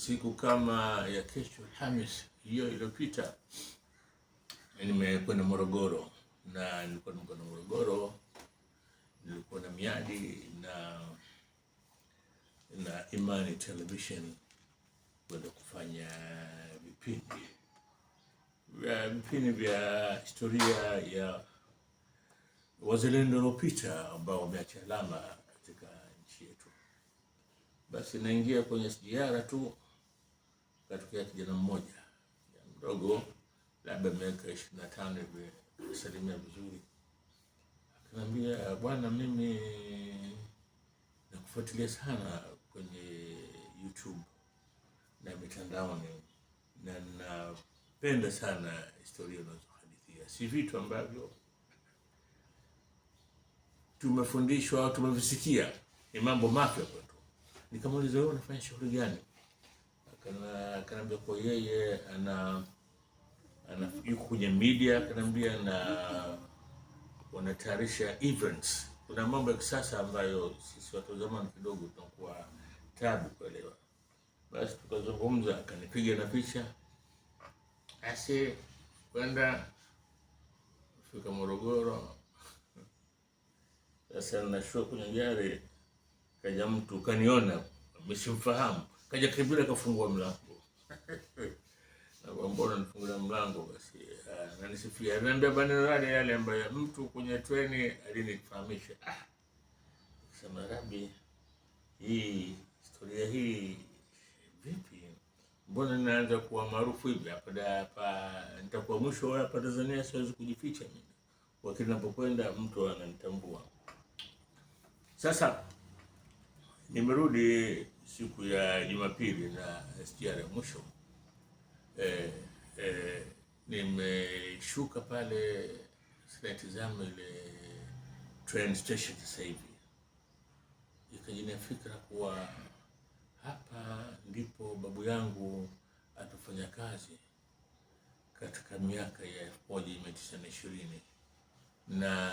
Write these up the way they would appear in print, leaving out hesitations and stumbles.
siku kama ya kesho Alhamisi hiyo iliyopita nimekwenda Morogoro, na nilikuwa nimekwenda Morogoro, nilikuwa na miadi na Imani Television kwenda kufanya vipindi vya historia ya wazalendo waliopita ambao wameacha alama katika nchi yetu. Basi naingia kwenye ziara tu, katokea kijana mmoja mdogo, labda miaka 25 hivi, kusalimia vizuri, akaniambia, bwana, mimi nakufuatilia sana kwenye YouTube na mitandaoni, na napenda sana historia unazohadithia. Si vitu ambavyo tumefundishwa au tumevisikia, ni mambo mapya kwetu. Nikamuuliza, wewe unafanya shughuli gani? Akaniambia kwa yeye yuko kwenye media, akaniambia na wanatayarisha events. Kuna mambo ya kisasa ambayo sisi watu wa zamani kidogo tunakuwa tabu kuelewa. Basi tukazungumza, akanipiga na picha. Basi kwenda kufika Morogoro. Sasa nashuka kwenye gari, kaja mtu kaniona, msimfahamu, kaja kibila kafungua mlango. Na mbona nifungulia mlango? Basi ananisifia, ananiambia maneno yale ambayo mtu kwenye treni alinifahamisha. Sema, Rabi, hii historia hii vipi? Mbona ninaanza kuwa maarufu hivi hapa? Nitakuwa mwisho hapa Tanzania, siwezi kujificha mimi. Wakati ninapokwenda mtu ananitambua. Sasa nimerudi siku ya Jumapili na SGR ya mwisho. Nimeshuka pale, sinatizama ile train station sasa hivi. Ikajina fikra kuwa hapa ndipo babu yangu atafanya kazi katika miaka ya 1920, na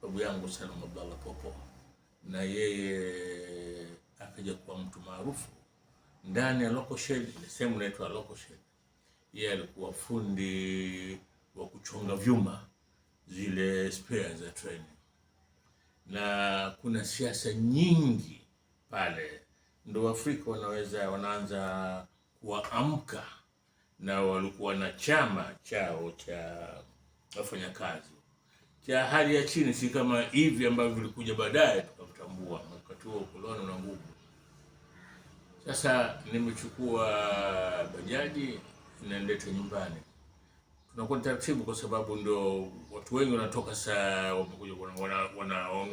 babu yangu Salum Abdallah Popo, na yeye akaja kuwa mtu maarufu ndani ya local shed, ile sehemu inaitwa local shed. Yeye alikuwa fundi wa kuchonga vyuma, zile spare za train, na kuna siasa nyingi pale. Ndio Afrika wanaanza kuamka, na walikuwa na chama chao cha wafanyakazi cha hali ya chini, si kama hivi ambavyo vilikuja baadaye tukatambua. Wakati huo koloni na nguvu. Sasa nimechukua bajaji naleta nyumbani. Tunakuwa taratibu kwa sababu ndo watu wengi wanatoka saa wamekuja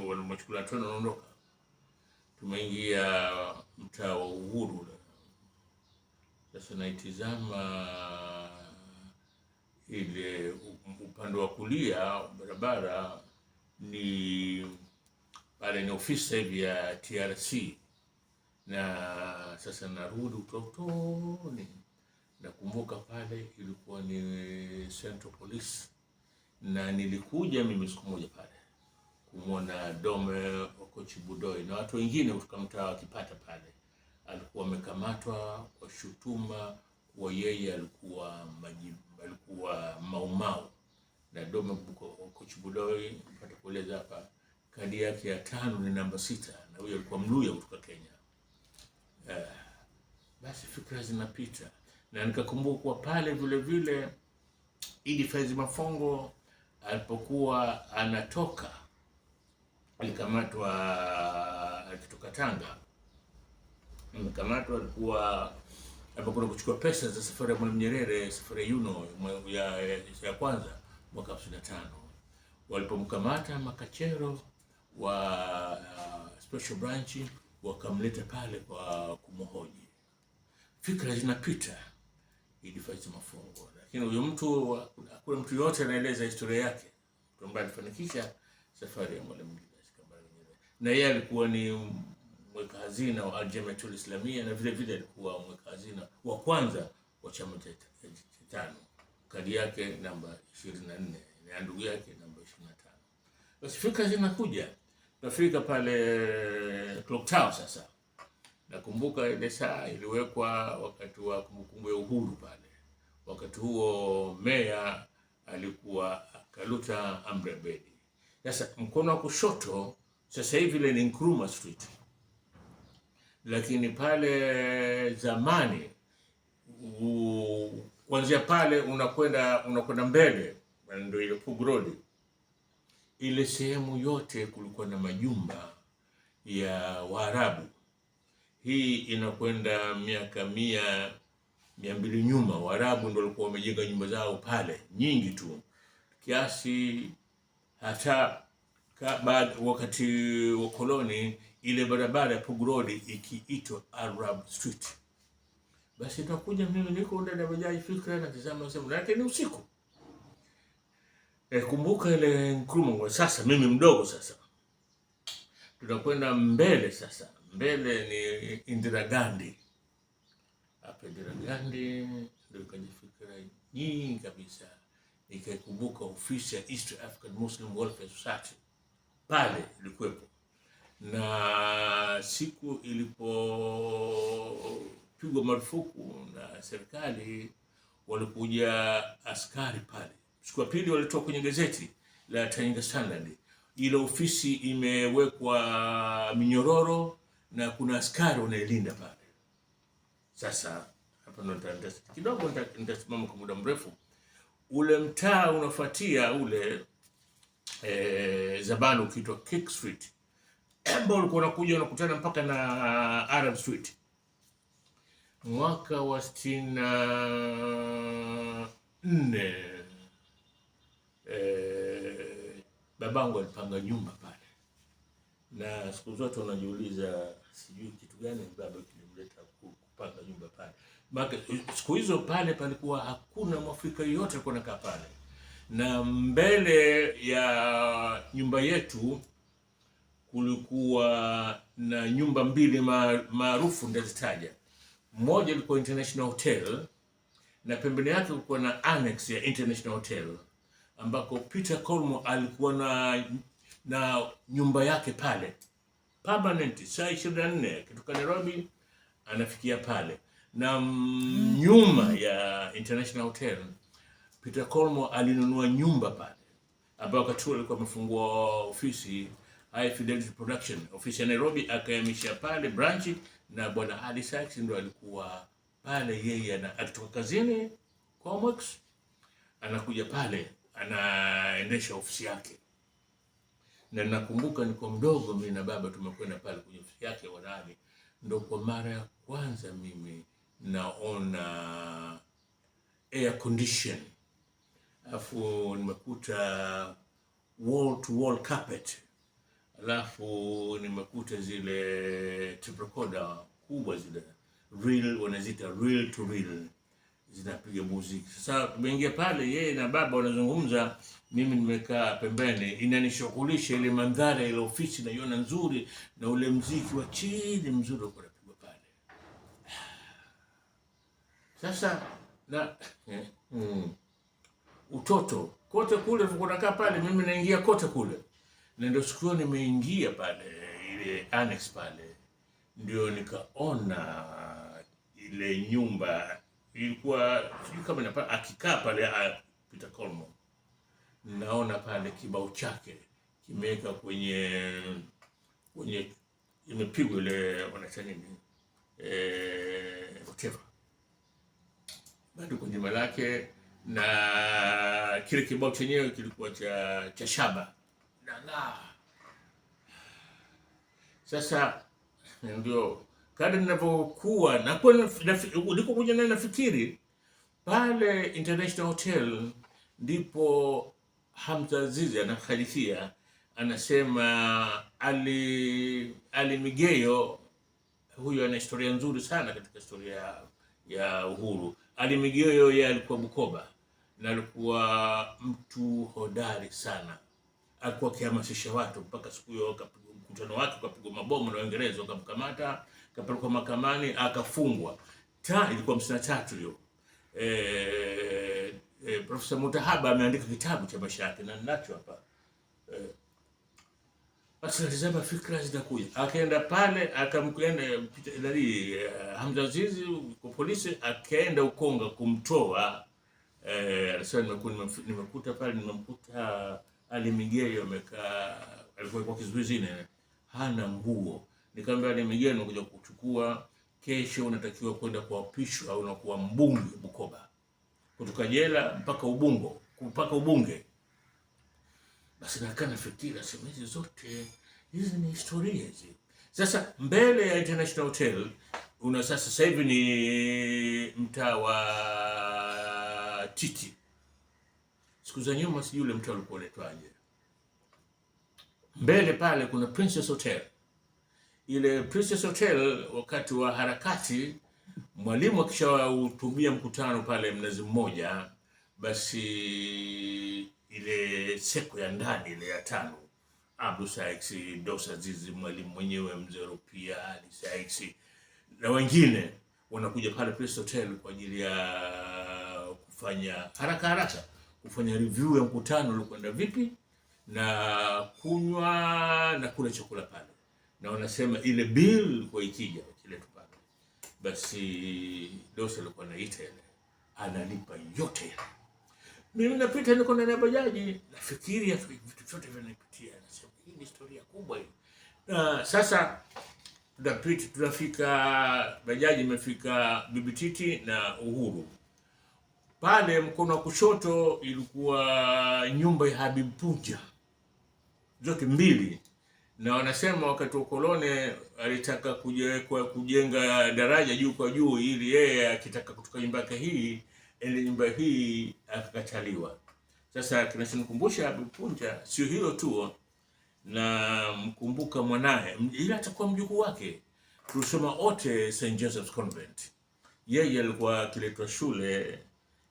wanachukua treni wanaondoka. Tumeingia mtaa wa Uhuru. Sasa naitizama ile upande wa kulia barabara, ni pale ni ofisi hivi ya TRC, na sasa narudi utotoni. Nakumbuka pale ilikuwa ni Central Police, na nilikuja mimi siku moja pale kumwona Dome Okochi Budoi na watu wengine kutoka mtaa wa Kipata pale. Alikuwa amekamatwa kwa shutuma kuwa yeye alikuwa Maumau, na Dome Okochi Budoi mpaka kueleza hapa, kadi yake ya 5 ni namba 6, na huyo alikuwa Mluya kutoka Kenya. Basi fikra zinapita, na nikakumbuka kwa pale vile vile Idi Faiz Mafongo alipokuwa anatoka, alikamatwa akitoka Tanga. Alikamatwa, alikuwa alipokuwa kuchukua pesa za safari ya Mwalimu Nyerere, safari ya kwanza mwaka 55. Walipomkamata makachero wa special branch wakamleta pale kwa kumhoji. Fikra zinapita Idi Faiz Mafongo, lakini huyo mtu, hakuna mtu yote anaeleza historia yake, mtu ambaye alifanikisha safari ya Mwalimu Nyerere. Na yeye alikuwa ni mweka hazina wa Al-Jamiatul Islamia, na vile vile alikuwa mweka hazina wa kwanza wa chama cha tano. Kadi yake namba 24, na ndugu yake namba 25. Basi fikra zinakuja. Tunafika pale Clock Tower sasa. Nakumbuka ile saa iliwekwa wakati wa kumbukumbu ya uhuru pale. Wakati huo meya alikuwa Kaluta Amri Abedi. Sasa mkono wa kushoto sasa hivi ile ni Nkrumah Street, lakini pale zamani kuanzia pale unakwenda mbele ndio ile Pugu Road. Ile sehemu yote kulikuwa na majumba ya Waarabu. Hii inakwenda miaka 200 nyuma. Waarabu ndio walikuwa wamejenga nyumba zao pale nyingi tu, kiasi hata wakati wa koloni ile barabara ya Pugu Road ikiitwa Arab Street. Basi tunakuja, mimi niko ndani ya bajaji Fikra na tazama sema yake ni usiku. Kumbuka ile Nkrumah. Sasa mimi mdogo, sasa tunakwenda mbele. Sasa mbele ni Indira Gandhi. Hapa Indira Gandhi ndio kajifikira nyingi kabisa. Nikaikumbuka ofisi ya East African Muslim Welfare Society pale ilikuwepo, na siku ilipopigwa marufuku na serikali walikuja askari pale. Siku ya pili walitoka kwenye gazeti la Tanganyika Standard, ile ofisi imewekwa minyororo na kuna askari wanailinda pale. Sasa hapa ndo kidogo nitasimama kwa muda mrefu. Ule mtaa unafuatia ule zamani ukiitwa Kick Street, ambao ulikuwa unakuja unakutana mpaka na Arab Street. Mwaka wa 64 babangu alipanga nyumba pale, na siku zote unajiuliza sijui kitu gani baba kilimleta kupanga nyumba pale. Maana siku hizo pale palikuwa hakuna Mwafrika yoyote alikuwa anakaa pale, na mbele ya nyumba yetu kulikuwa na nyumba mbili maarufu ndazitaja. Moja ilikuwa International Hotel na pembeni yake kulikuwa na annex ya International Hotel, ambako Peter Colmo alikuwa na nyumba yake pale permanent, saa 24 kutoka Nairobi anafikia pale. Na nyuma ya International Hotel Peter Colmo alinunua nyumba pale, ambapo wakati huo alikuwa amefungua ofisi High Fidelity Production, ofisi ya Nairobi, akahamisha pale branch, na bwana Ali Sykes ndo alikuwa pale. Yeye akitoka kazini kwa Homeworks anakuja pale anaendesha ofisi yake. Na nakumbuka niko mdogo mimi na baba tumekwenda pale kwenye ofisi yake wanani, ndo kwa mara ya kwanza mimi naona air condition. Alafu nimekuta wall to wall carpet. Alafu nimekuta zile tape recorder kubwa zile reel, wanazita reel to reel, zinapiga muziki. Sasa tumeingia pale, yeye na baba wanazungumza, mimi nimekaa pembeni, inanishughulisha ile mandhari ile ofisi naiona nzuri, na ule muziki wa chini mzuri uko unapigwa pale. Sasa na utoto kote kule tunakaa pale, mimi naingia kote kule, na ndio siku nimeingia pale ile annex pale, ndio nikaona ile nyumba ilikuwa sijui kama inapata akikaa pale Peter Colmo. Naona pale kibao chake kimeweka kwenye imepigwa ile wanaita nini whatever bado kwa jina lake, na kile kibao chenyewe kilikuwa cha shaba na sasa ndio kadri ninavyokuwa niko kuja naye nafikiri pale International Hotel, ndipo Hamza Azizi anahadithia, anasema Ali Migeyo, huyo ana historia nzuri sana katika historia ya uhuru. Ali Migeyo yeye alikuwa Bukoba na alikuwa mtu hodari sana, alikuwa akihamasisha watu mpaka siku hiyo mkutano wake ukapigwa mabomu na Waingereza, wakamkamata, akapelekwa mahakamani, akafungwa. Ilikuwa 53 hiyo. Profesa Mutahaba ameandika kitabu cha maisha yake na ninacho hapa. Basi alizama fikra zinakuja, akaenda pale akamkwenda Hamza Azizi kwa polisi, akaenda Ukonga kumtoa. Anasema nimekuta pale, nimemkuta Ali Migeo amekaa, alikuwa kwa kizuizini, hana nguo. Nikamwambia Ali Migeo, nimekuja kuchukua, kesho unatakiwa kwenda kuapishwa au unakuwa mbunge Bukoba, kutoka jela mpaka ubunge. Basi nakana fikira, sema hizi zote hizi ni historia hizi. Sasa mbele ya International Hotel sasa hivi ni mtaa wa Titi. Siku za nyuma sijui ule mtaa ulikuwa unaitwaje. Mbele pale kuna Princess Hotel. Ile Princess Hotel wakati wa harakati, Mwalimu akishahutubia mkutano pale Mnazi Mmoja, basi ile seko ya ndani ile ya 5, Abdul Saix, Dosa Azizi, Mwalimu mwenyewe, Mzee Rupia, Ali Saix na wengine wanakuja pale Princess Hotel kwa ajili ya kufanya haraka kufanya review ya mkutano ulikwenda vipi, na kunywa na kula chakula pale, na wanasema ile bill kwa ikija kile tupale, basi Dosa alikuwa anaita ile analipa yote ile. Mimi napita niko ndani ya bajaji, nafikiria vitu vyote vinanipitia, nasema hii ni historia kubwa hii. Na sasa tunafika, bajaji imefika Bibi Titi na Uhuru. Pale mkono wa kushoto ilikuwa nyumba ya Habib Punja, zote mbili. Na wanasema wakati wa koloni alitaka kujenga daraja juu kwa juu, ili yeye akitaka kutoka nyumba yake hii ile nyumba hii akakataliwa. Sasa kinachonikumbusha Habib Punja sio hilo tu, na mkumbuka mwanae, ila atakuwa mjukuu wake. Tulisoma wote St. Joseph's Convent. Yeye alikuwa akiletwa shule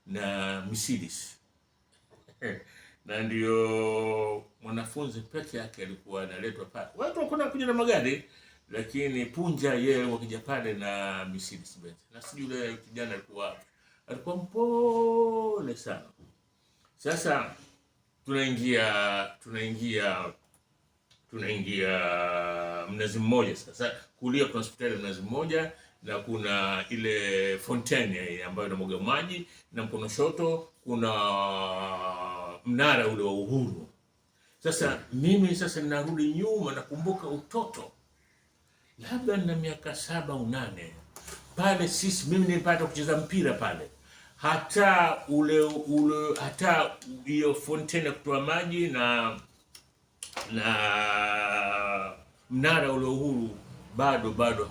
na Mercedes na ndio mwanafunzi peke yake alikuwa analetwa pale. Watu wakona kuja na magari, lakini Punja yeye wakija pale na Mercedes Benz. Na sijui yule kijana alikuwa mpole sana. Sasa tunaingia Mnazi Mmoja. Sasa kulia kuna hospitali Mnazi Mmoja, na kuna ile fontaine ambayo inamwaga maji, na mkono shoto kuna mnara ule wa Uhuru. Sasa mimi ninarudi nyuma, nakumbuka utoto, labda na miaka 7 au 8 pale. Mimi nilipata kucheza mpira pale, hata hata hiyo fontaine kutoa maji na mnara ule Uhuru bado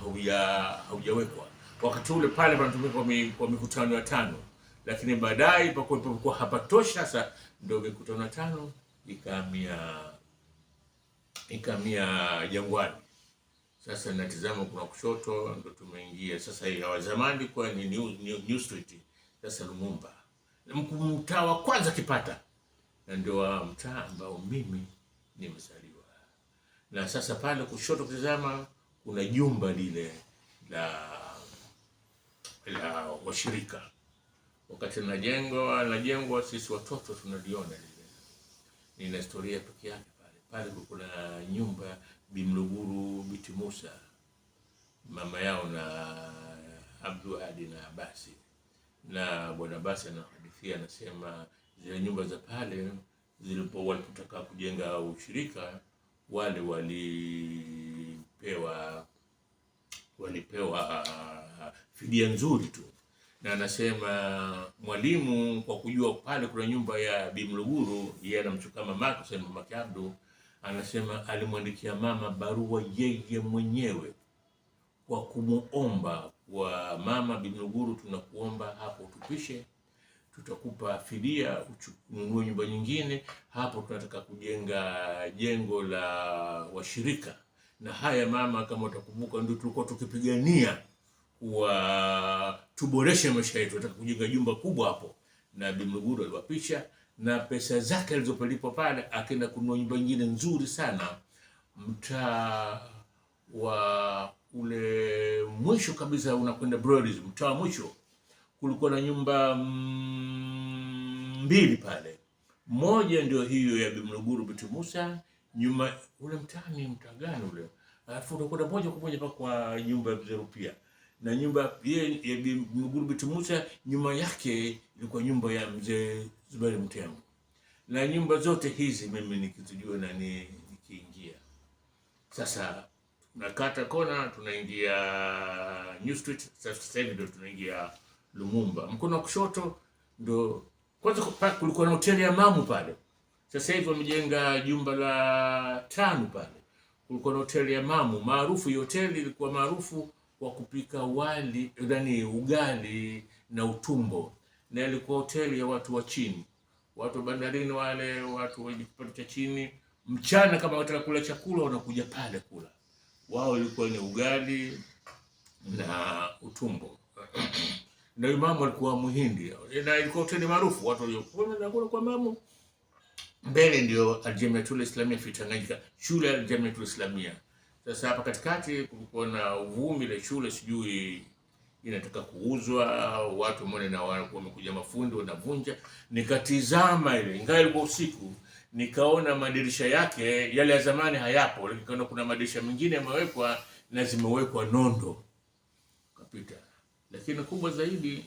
haujawekwa. Wakati ule pale panatumika kwa mikutano ya 5, lakini baadaye kwa hapatoshi. Sasa ndio mikutano ya 5 ikamia Jangwani. Sasa natizama kuna kushoto ndio tumeingia sasa. Hii wa zamani kwa ni New Street, sasa Lumumba mtaa wa kwanza Kipata, na ndio mtaa ambao mimi nimezaliwa. Na sasa pale kushoto kutazama kuna jumba lile la washirika. Wakati najengwa sisi watoto tunaliona lile. Nina historia pekee yake pale kuna nyumba Bimluguru Biti Musa, mama yao na Abdul Hadi na Abasi, na bwana Abasi anahadithia, anasema zile nyumba za pale walipotaka kujenga ushirika, wale walipewa fidia nzuri tu. Na anasema Mwalimu kwa kujua pale kuna nyumba ya Bimluguru, yeye anamchukua mamake, sema mamake Abdu, anasema alimwandikia mama barua yeye mwenyewe kwa kumuomba wa mama Bimluguru, tunakuomba hapo utupishe, tutakupa fidia ununue nyumba nyingine, hapo tunataka kujenga jengo la washirika. Na haya mama, kama utakumbuka, ndio tulikuwa tukipigania tuboreshe maisha yetu, tunataka kujenga jumba kubwa hapo. Na Bimluguru aliwapisha, na pesa zake alizopelipwa pale akaenda kununua nyumba nyingine nzuri sana mtaa wa ule mwisho kabisa, unakwenda Broadway, mtaa wa mwisho. Kulikuwa na nyumba 2 pale, moja ndio hiyo ya Bimluguru Biti Musa, nyuma ule mtaani mtagani ule, alafu unakwenda moja kwa moja kwa nyumba ya Mzee Rupia, na nyumba yeye ya Mwigulu binti Musa nyuma yake ilikuwa nyumba ya Mzee Zuberi Mtembo. Na nyumba zote hizi mimi nikizijua na nikiingia sasa, nakata kona tunaingia New Street. Sasa hivi ndio tunaingia Lumumba. Mkono wa kushoto ndo kwanza kulikuwa na hoteli ya Mamu pale. Sasa hivi wamejenga jumba la 5 pale. Kulikuwa na hoteli ya Mamu maarufu. Hiyo hoteli ilikuwa maarufu kwa kupika ugali na utumbo, na ilikuwa hoteli ya watu wa chini, watu bandarini, wale watu wenye kipato cha chini. Mchana kama wataka kula chakula wanakuja pale kula. Wao ilikuwa ni ugali na utumbo. Na imamu alikuwa Muhindi, na ilikuwa hoteli maarufu. Watu waliokuwa kwa Mamu mbele ndio Aljamiatul Islamia fi Tanganyika, shule ya Aljamiatul Islamia. Sasa hapa katikati kulikuwa na uvumi ile shule, sijui inataka kuuzwa, watu mbona na wamekuja mafundi wanavunja. Nikatizama ile, ingawa ilikuwa usiku, nikaona madirisha yake yale ya zamani hayapo, nikaona kuna madirisha mengine yamewekwa na zimewekwa nondo. Kapita. Lakini kubwa zaidi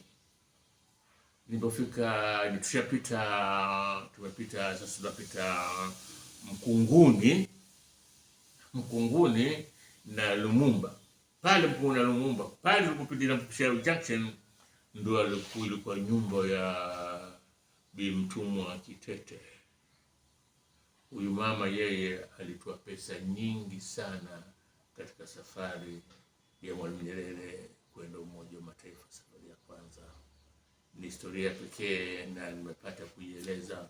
nilipofika, tumepita sasa, tunapita Mkunguni na Lumumba. Pale Mkunguni na Lumumba, pale tulipopita Mkushero Junction ndio ilikuwa nyumba ya Bi Mtumwa Kitete. Huyu mama yeye alitoa pesa nyingi sana katika safari ya Mwalimu Nyerere kwenda Umoja wa Mataifa, safari ya kwanza. Ni historia pekee na nimepata kuieleza,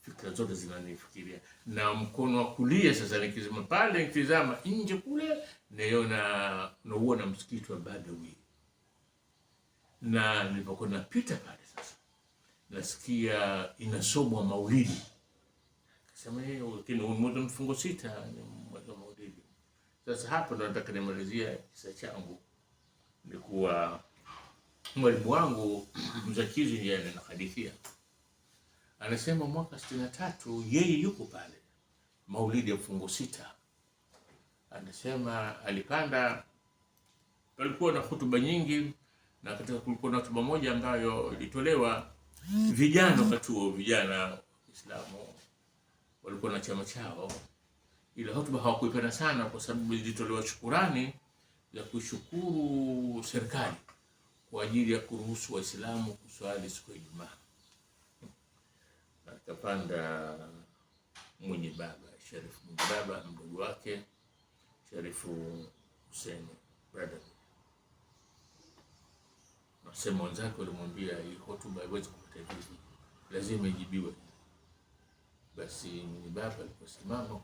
fikra zote zinanifikiria. Na mkono wa kulia sasa nikizama pale, nikizama nje kule, nauona msikiti wa Badawi. Na nilipokuwa napita pale sasa, nasikia inasomwa maulidi. Kasema lakini mwezi mfungo 6 ni mwezi wa maulidi. Sasa hapo ndo nataka nimalizia kisa changu. Nilikuwa mwalimu wangu Mzakizi ndiye anahadithia. Anasema mwaka 63 yeye yuko pale maulidi ya mfungo 6. Anasema alipanda, palikuwa na hutuba nyingi, na katika kulikuwa na hotuba moja ambayo ilitolewa vijana, wakati huo vijana Waislamu walikuwa na chama chao. Ile hotuba hawakuipenda sana kwa sababu ilitolewa shukurani ya kushukuru serikali kwa ajili ya kuruhusu Waislamu kuswali siku ya Ijumaa. Akapanda Mwenye Baba, Sharifu Mwenye Baba, mdogo wake Sharifu Hussein Badawi. Nasema wenzake walimwambia hii hotuba haiwezi kupita hivi, lazima ijibiwe. Basi Mwenye Baba aliposimama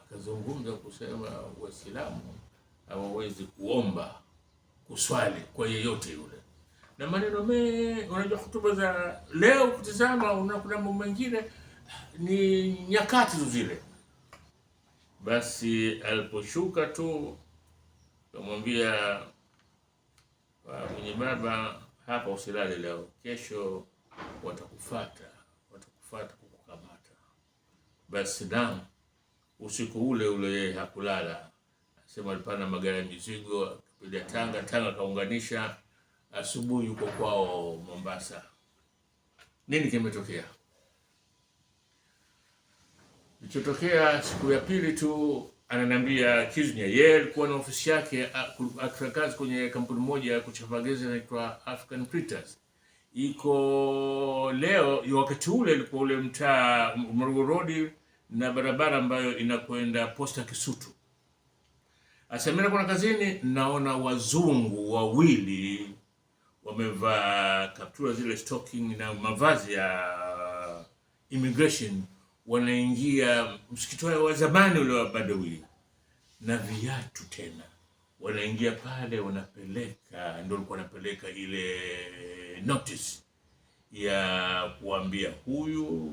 akazungumza kusema Waislamu hawawezi kuomba kuswali kwa yeyote yule. Na maneno mengi, unajua hotuba za leo kutizama kuna mambo mengine ni nyakati zile. Basi aliposhuka tu kumwambia Mwenye Baba, hapa usilale leo, kesho watakufuata kukukamata. Basi naam, usiku ule hakulala. Sema alipanda magari ya mizigo kupitia Tanga kaunganisha, asubuhi yuko kwao Mombasa. Nini kimetokea? Kilichotokea siku ya pili tu, ananiambia Kiznya, yeye alikuwa na ofisi yake akifanya kazi kwenye kampuni moja ya kuchapa gazeti inaitwa African Printers. Iko leo, wakati ule ilikuwa ule mtaa Morogoro Road na barabara ambayo inakwenda Posta Kisutu. Asemena kuna kazini, naona wazungu wawili wamevaa kaptura zile stocking na mavazi ya immigration, wanaingia msikiti wa zamani ule wa Badawi na viatu tena. Wanaingia pale, ndio walikuwa wanapeleka ile notice ya kuambia huyu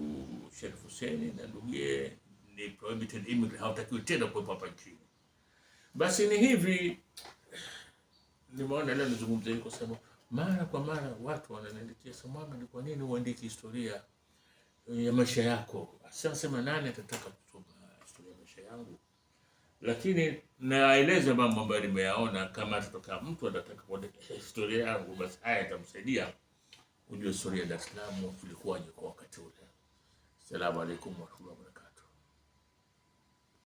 Sharif Hussein na ndugie ni prohibited immigrant, hawatakiwi tena kuwepo hapa nchini. Basi ni hivi, nimeona leo nizungumze kwa sababu mara kwa mara watu wananiandikia, Samwanga, ni kwa nini uandike historia ya maisha yako. Sema nani atataka kusoma historia ya maisha yangu? Lakini naeleza mambo ambayo nimeyaona. Kama atatoka mtu anataka kuandika historia yangu, basi haya itamsaidia kujua historia ya Dar es Salaam ilikuwaje kwa wakati ule. Assalamu alaikum warahmatullahi wabarakatuh.